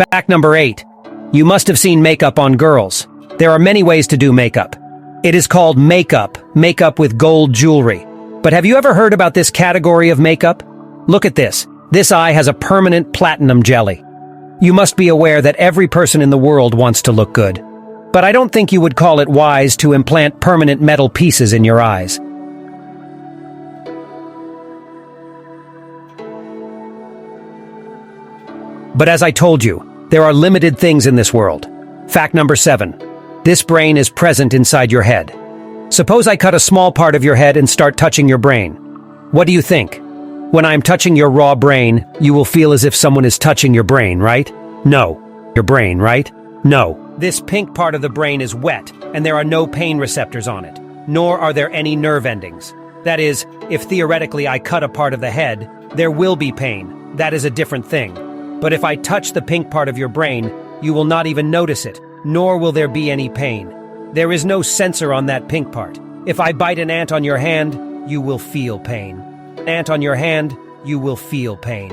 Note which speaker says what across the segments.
Speaker 1: Fact number 8. You must have seen makeup on girls. There are many ways to do makeup. It is called makeup with gold jewelry. But have you ever heard about this category of makeup? Look at this. This eye has a permanent platinum jelly. You must be aware that every person in the world wants to look good. But I don't think you would call it wise to implant permanent metal pieces in your eyes. But as I told you, there are limited things in this world. Fact number 7. This brain is present inside your head. Suppose I cut a small part of your head and start touching your brain. What do you think? When I'm touching your raw brain, you will feel as if someone is touching your brain, right? No. Your brain, right? No. This pink part of the brain is wet, and there are no pain receptors on it, nor are there any nerve endings. That is, if theoretically I cut a part of the head, there will be pain. That is a different thing. But if I touch the pink part of your brain, you will not even notice it, nor will there be any pain. There is no sensor on that pink part. If I bite an ant on your hand, you will feel pain. Ant on your hand, you will feel pain.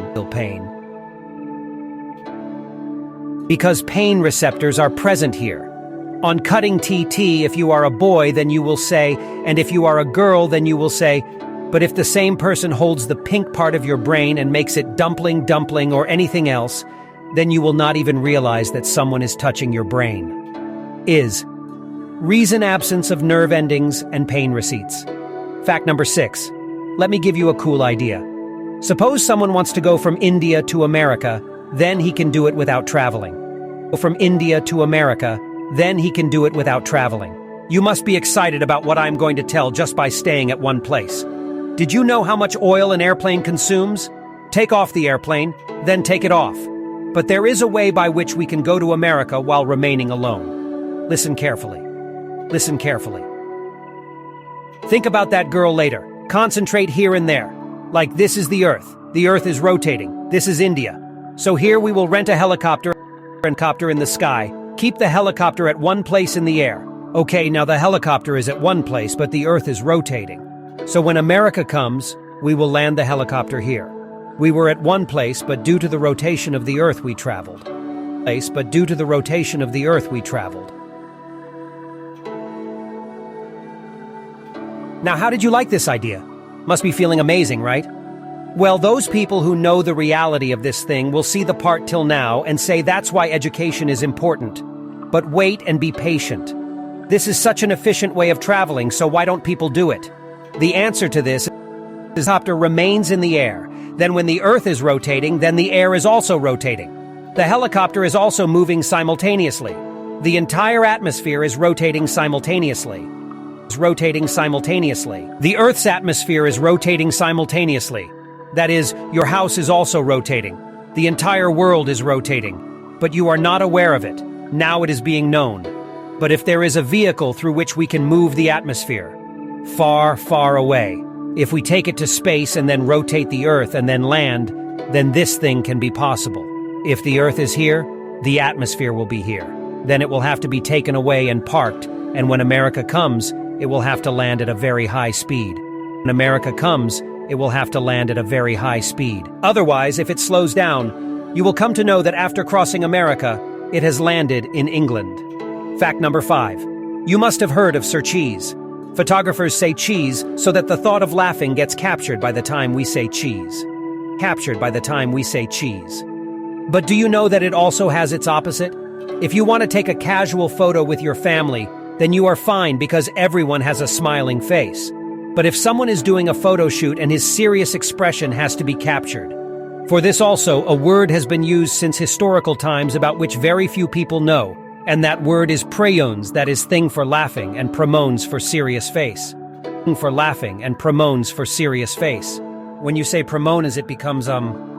Speaker 1: Because pain receptors are present here. On cutting TT, if you are a boy, then you will say, and if you are a girl, then you will say, but if the same person holds the pink part of your brain and makes it dumpling, or anything else, then you will not even realize that someone is touching your brain. Reason absence of nerve endings and pain receipts. Fact number 6. Let me give you a cool idea. Suppose someone wants to go from India to America, then he can do it without traveling. From India to America, then he can do it without traveling. You must be excited about what I'm going to tell just by staying at one place. Did you know how much oil an airplane consumes? Take off the airplane, then take it off. But there is a way by which we can go to America while remaining alone. Listen carefully. Listen carefully. Think about that girl later. Concentrate here and there. Like this is the Earth. The Earth is rotating. This is India. So here we will rent a helicopter in the sky. Keep the helicopter at one place in the air. Okay, now the helicopter is at one place, but the Earth is rotating. So when America comes, we will land the helicopter here. We were at one place, but due to the rotation of the Earth we traveled. Now, how did you like this idea? Must be feeling amazing, right? Well, those people who know the reality of this thing will see the part till now and say that's why education is important. But wait and be patient. This is such an efficient way of traveling, so why don't people do it? The answer to this is the helicopter remains in the air. Then when the Earth is rotating, then the air is also rotating. The helicopter is also moving simultaneously. The entire atmosphere is rotating simultaneously. The Earth's atmosphere is rotating simultaneously. That is, your house is also rotating. The entire world is rotating. But you are not aware of it. Now it is being known. But if there is a vehicle through which we can move the atmosphere, far, far away, if we take it to space and then rotate the Earth and then land, then this thing can be possible. If the Earth is here, the atmosphere will be here. Then it will have to be taken away and parked, and when America comes, it will have to land at a very high speed. When America comes, it will have to land at a very high speed. Otherwise, if it slows down, you will come to know that after crossing America, it has landed in England. Fact number 5. You must have heard of Sir Cheese. Photographers say cheese so that the thought of laughing gets captured by the time we say cheese. But do you know that it also has its opposite? If you want to take a casual photo with your family, then you are fine because everyone has a smiling face. But if someone is doing a photo shoot and his serious expression has to be captured. For this also, a word has been used since historical times about which very few people know, and that word is preyons, that is thing for laughing, and promons for serious face. When you say premonas, it becomes,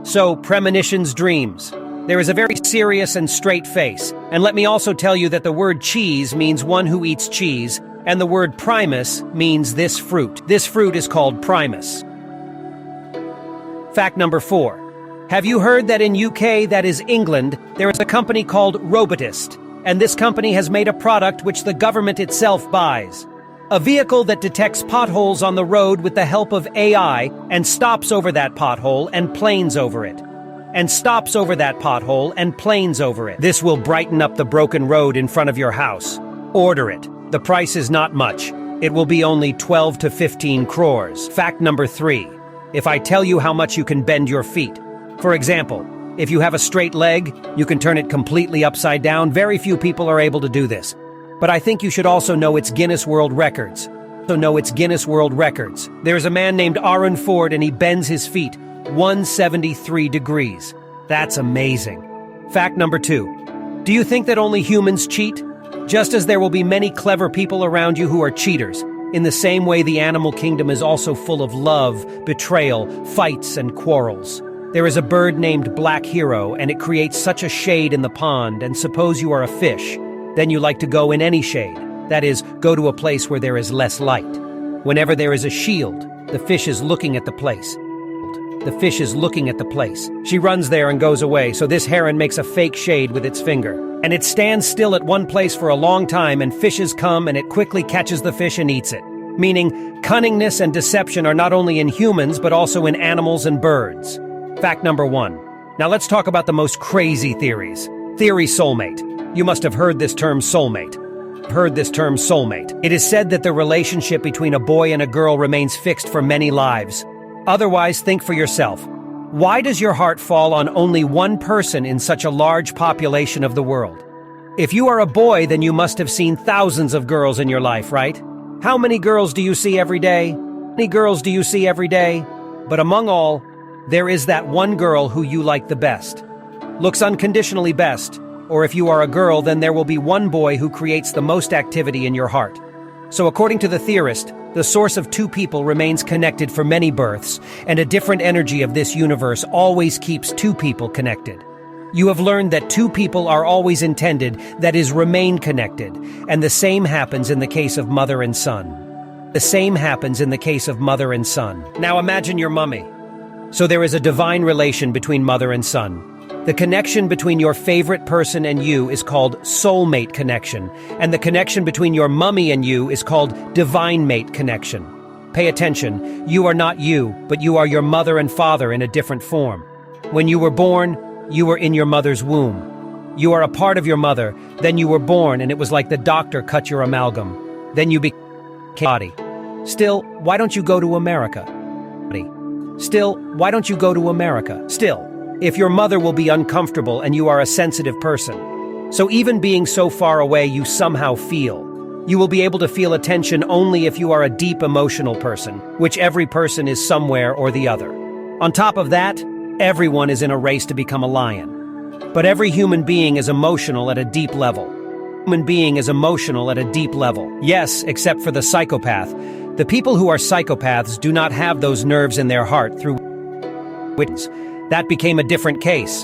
Speaker 1: So, premonitions, dreams. There is a very serious and straight face. And let me also tell you that the word cheese means one who eats cheese, and the word primus means this fruit. This fruit is called primus. Fact number 4. Have you heard that in UK, that is England, there is a company called Robotist, and this company has made a product which the government itself buys. A vehicle that detects potholes on the road with the help of AI and stops over that pothole and planes over it. and stops over that pothole and planes over it. This will brighten up the broken road in front of your house. Order it. The price is not much. It will be only 12 to 15 crores. Fact number 3. If I tell you how much you can bend your feet. For example, if you have a straight leg, you can turn it completely upside down. Very few people are able to do this. But I think you should also know its Guinness World Records. There is a man named Aaron Ford and he bends his feet 173 degrees. That's amazing. Fact number 2. Do you think that only humans cheat? Just as there will be many clever people around you who are cheaters, in the same way the animal kingdom is also full of love, betrayal, fights, and quarrels. There is a bird named Black Hero, and it creates such a shade in the pond, and suppose you are a fish. Then you like to go in any shade. That is, go to a place where there is less light. Whenever there is a shield, the fish is looking at the place. She runs there and goes away, so this heron makes a fake shade with its finger. And it stands still at one place for a long time, and fishes come and it quickly catches the fish and eats it. Meaning, cunningness and deception are not only in humans, but also in animals and birds. Fact number 1. Now let's talk about the most crazy theories. Theory soulmate. You must have heard this term soulmate. It is said that the relationship between a boy and a girl remains fixed for many lives. Otherwise, think for yourself. Why does your heart fall on only one person in such a large population of the world? If you are a boy, then you must have seen thousands of girls in your life, right? How many girls do you see every day? But among all, there is that one girl who you like the best. Looks unconditionally best. Or if you are a girl, then there will be one boy who creates the most activity in your heart. So according to the theorist, the source of two people remains connected for many births, and a different energy of this universe always keeps two people connected. You have learned that two people are always intended, that is, remain connected, and the same happens in the case of mother and son. Now imagine your mummy. So there is a divine relation between mother and son. The connection between your favorite person and you is called soulmate connection, and the connection between your mummy and you is called divine mate connection. Pay attention, you are not you, but you are your mother and father in a different form. When you were born, you were in your mother's womb. You are a part of your mother, then you were born and it was like the doctor cut your amalgam. Then you became body. Still, why don't you go to America? If your mother will be uncomfortable and you are a sensitive person. So even being so far away, you somehow feel. You will be able to feel attention only if you are a deep emotional person, which every person is somewhere or the other. On top of that, everyone is in a race to become a lion. But every human being is emotional at a deep level. Yes, except for the psychopath. The people who are psychopaths do not have those nerves in their heart through which that became a different case.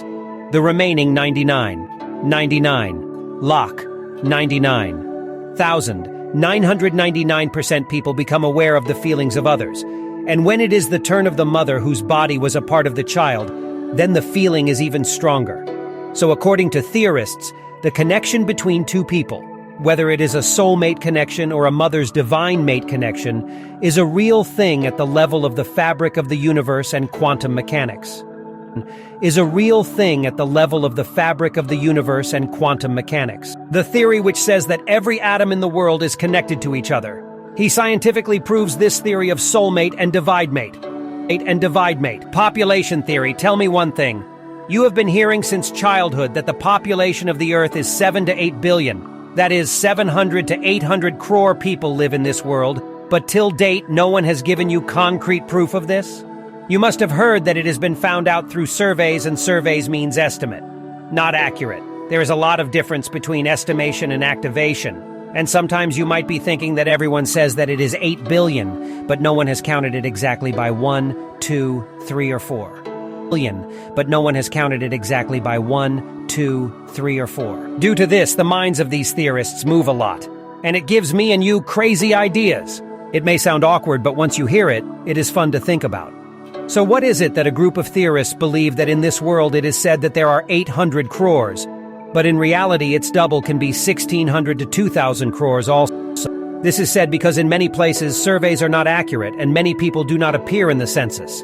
Speaker 1: The remaining 99,999% people become aware of the feelings of others. And when it is the turn of the mother whose body was a part of the child, then the feeling is even stronger. So according to theorists, the connection between two people, whether it is a soulmate connection or a mother's divine mate connection, is a real thing at the level of the fabric of the universe and quantum mechanics. The theory which says that every atom in the world is connected to each other. He scientifically proves this theory of soulmate and divide mate. Population theory, tell me one thing. You have been hearing since childhood that the population of the Earth is 7 to 8 billion. That is, 700 to 800 crore people live in this world, but till date no one has given you concrete proof of this? You must have heard that it has been found out through surveys, and surveys means estimate. Not accurate. There is a lot of difference between estimation and activation. And sometimes you might be thinking that everyone says that it is 8 billion, but no one has counted it exactly by 1, 2, 3, or 4. But no one has counted it exactly by 1, 2, 3, or 4. Due to this, the minds of these theorists move a lot. And it gives me and you crazy ideas. It may sound awkward, but once you hear it, it is fun to think about. So what is it that a group of theorists believe that in this world it is said that there are 800 crores, but in reality its double can be 1,600 to 2,000 crores also? This is said because in many places surveys are not accurate and many people do not appear in the census.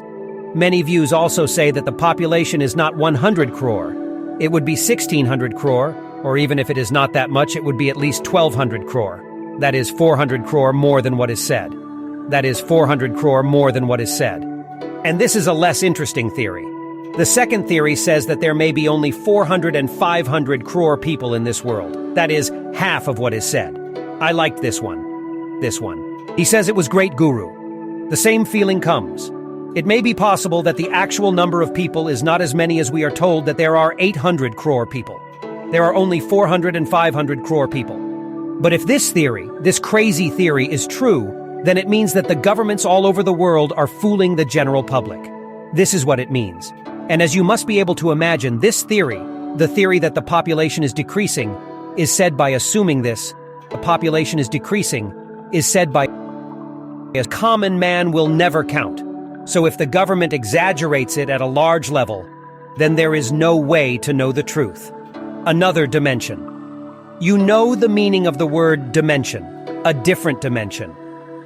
Speaker 1: Many views also say that the population is not 100 crore. It would be 1600 crore, or even if it is not that much, it would be at least 1200 crore. That is 400 crore more than what is said. That is 400 crore more than what is said. And this is a less interesting theory. The second theory says that there may be only 400 and 500 crore people in this world. That is half of what is said. I liked this one. This one. He says it was great, Guru. The same feeling comes. It may be possible that the actual number of people is not as many as we are told that there are 800 crore people. There are only 400 and 500 crore people. But if this theory, this crazy theory, is true, then it means that the governments all over the world are fooling the general public. This is what it means. And as you must be able to imagine, this theory, the theory that the population is decreasing, is said by assuming this, the population is decreasing, is said by a common man will never count. So if the government exaggerates it at a large level, then there is no way to know the truth. Another dimension. You know the meaning of the word dimension, a different dimension.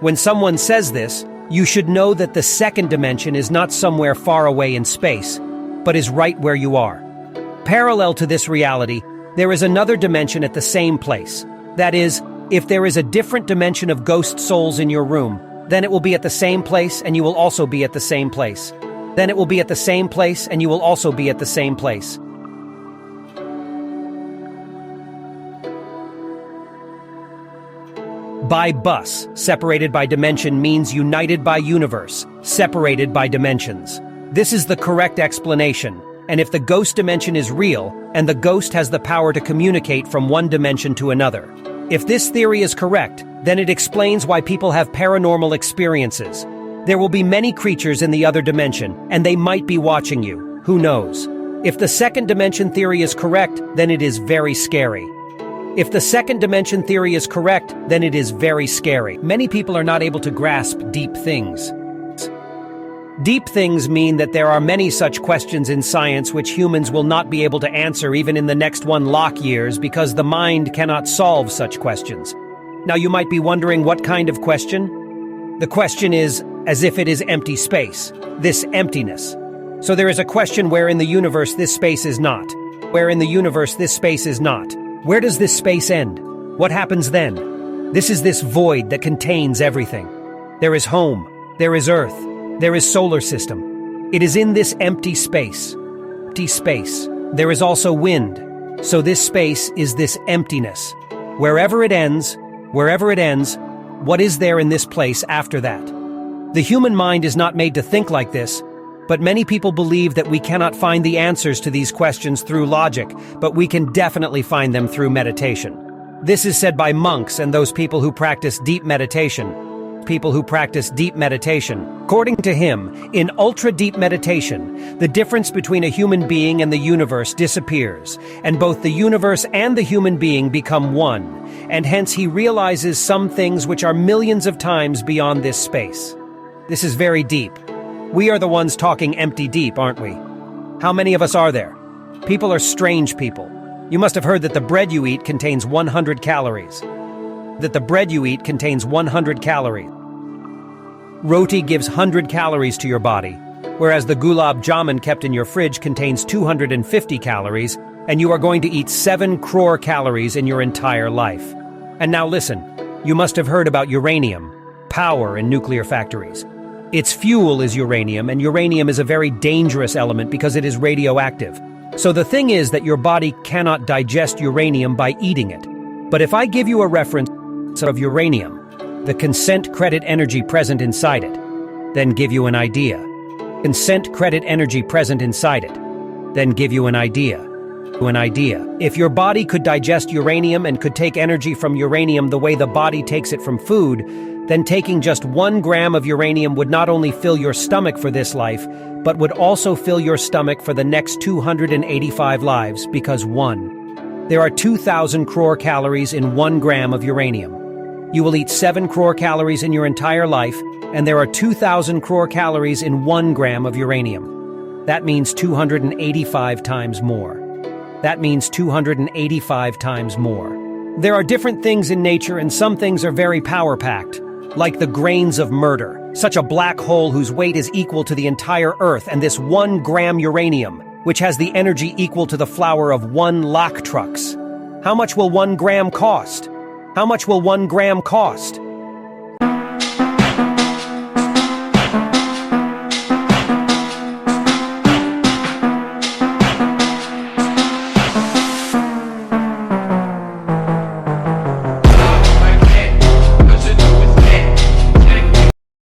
Speaker 1: When someone says this, you should know that the second dimension is not somewhere far away in space, but is right where you are. Parallel to this reality, there is another dimension at the same place. That is, if there is a different dimension of ghost souls in your room, then it will be at the same place and you will also be at the same place. Then it will be at the same place and you will also be at the same place. By bus, separated by dimension means united by universe, separated by dimensions. This is the correct explanation, and if the ghost dimension is real, and the ghost has the power to communicate from one dimension to another. If this theory is correct, then it explains why people have paranormal experiences. There will be many creatures in the other dimension, and they might be watching you. Who knows? If the second dimension theory is correct, then it is very scary. If the second dimension theory is correct, then it is very scary. Many people are not able to grasp deep things. Deep things mean that there are many such questions in science which humans will not be able to answer even in the next 1 lakh years because the mind cannot solve such questions. Now you might be wondering what kind of question? The question is as if it is empty space, this emptiness. So there is a question where in the universe this space is not. Where in the universe this space is not. Where does this space end? What happens then? This is this void that contains everything. There is home. There is earth. There is solar system. It is in this empty space. Empty space. There is also wind. So this space is this emptiness. Wherever it ends, what is there in this place after that? The human mind is not made to think like this, but many people believe that we cannot find the answers to these questions through logic, but we can definitely find them through meditation. This is said by monks and those people who practice deep meditation. According to him, in ultra-deep meditation, the difference between a human being and the universe disappears, and both the universe and the human being become one, and hence he realizes some things which are millions of times beyond this space. This is very deep. We are the ones talking empty deep, aren't we? How many of us are there? People are strange people. You must have heard that the bread you eat contains 100 calories. Roti gives 100 calories to your body, whereas the gulab jamun kept in your fridge contains 250 calories, and you are going to eat 7 crore calories in your entire life. And now listen, you must have heard about uranium, power in nuclear factories. Its fuel is uranium, and uranium is a very dangerous element because it is radioactive. So the thing is that your body cannot digest uranium by eating it. But if I give you a reference of uranium, the consent credit energy present inside it, then give you an idea. Consent credit energy present inside it, then give you an idea. If your body could digest uranium and could take energy from uranium the way the body takes it from food, then taking just 1 gram of uranium would not only fill your stomach for this life, but would also fill your stomach for the next 285 lives, because 1. There are 2,000 crore calories in 1 gram of uranium. You will eat 7 crore calories in your entire life, and there are 2,000 crore calories in 1 gram of uranium. That means 285 times more. There are different things in nature, and some things are very power-packed, like the grains of murder. Such a black hole whose weight is equal to the entire Earth, and this 1 gram uranium, which has the energy equal to the flour of 1 lakh trucks. How much will 1 gram cost? How much will 1 gram cost?